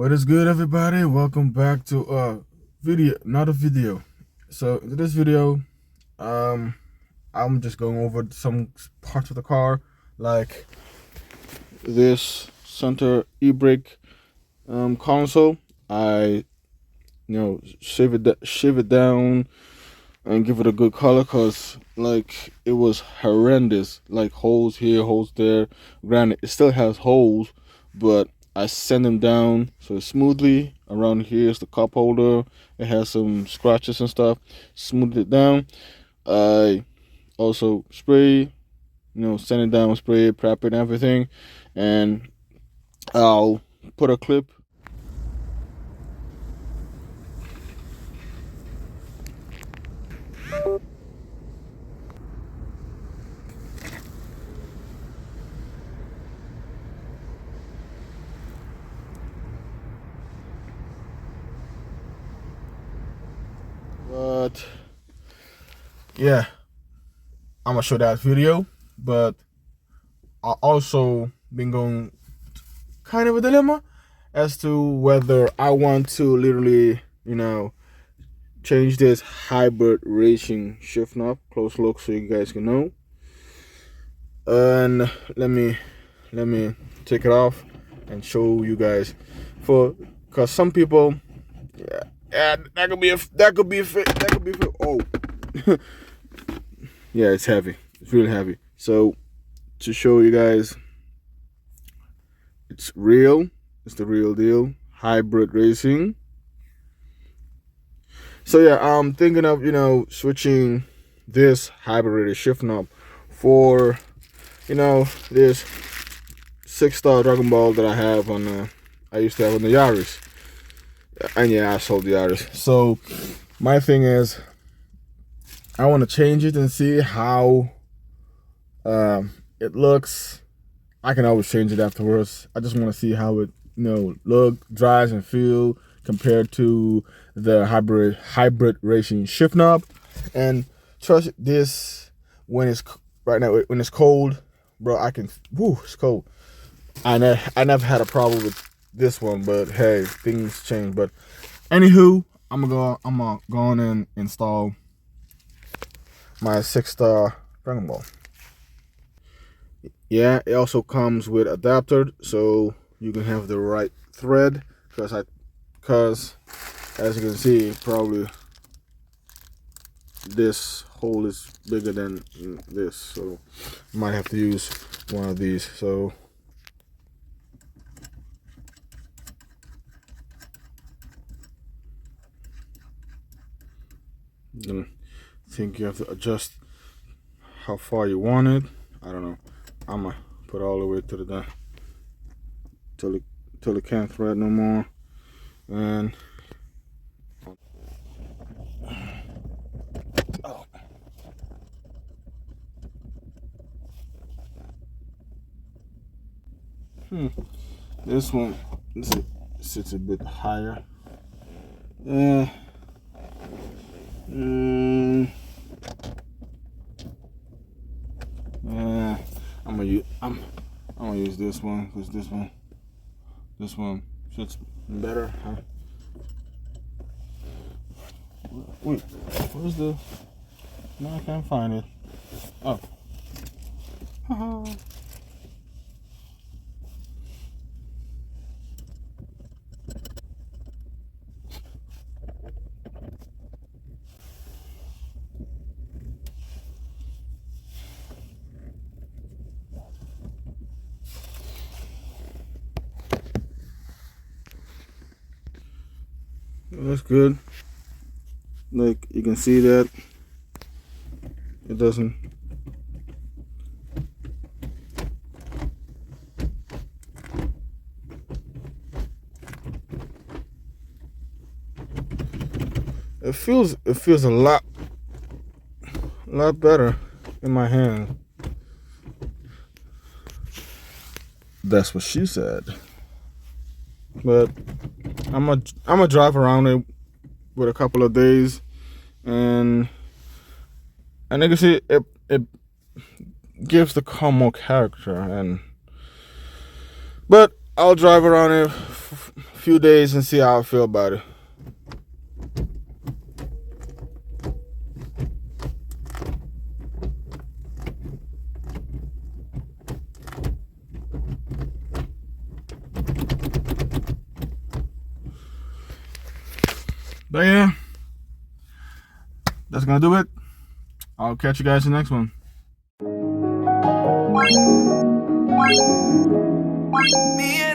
What is good, everybody? Welcome back to another video. So in this video, I'm just going over some parts of the car, like this center e-brake console. I shave it down and give it a good color, cause like it was horrendous, like holes here, holes there. Granted, it still has holes, but I sand them down so smoothly. Around here is the cup holder. It has some scratches and stuff. Smoothed it down. I also spray, sand it down, spray it, prep it, and everything, and I'll put a clip. But yeah, I'm gonna show that video. But I also been going kind of a dilemma as to whether I want to literally, change this hybrid racing shift knob. Close look so you guys can know. And let me take it off and show you guys, because some people, yeah, that could be a fit. Oh, yeah, it's heavy. It's really heavy. So to show you guys, it's real. It's the real deal. Hybrid racing. So yeah, I'm thinking of switching this hybrid shift knob for this 6-star Dragon Ball that I have on. I used to have on the Yaris, and yeah, I sold the Yaris. So my thing is, I want to change it and see how it looks. I can always change it afterwards. I just want to see how it look, dries, and feel compared to the hybrid racing shift knob. And trust this, when it's cold, bro, it's cold. I never had a problem with this one, but hey, things change. But anywho, I'm gonna go on and install my 6-star Dragon Ball. Yeah, it also comes with adapter, so you can have the right thread, because as you can see, probably this hole is bigger than this, so I might have to use one of these. So I think you have to adjust how far you want it. I don't know. I'm gonna put all the way to the down till it can't thread no more. And this one sits a bit higher. I'm gonna use this one, because this one fits better. Huh? Wait, where's the? No, I can't find it. Oh. That's good. Like, you can see that it doesn't. It feels a lot better in my hand. That's what she said. But I'm gonna drive around it with a couple of days, and you can see it gives the car more character. But I'll drive around it a few days and see how I feel about it. But yeah, that's gonna do it. I'll catch you guys in the next one. Me and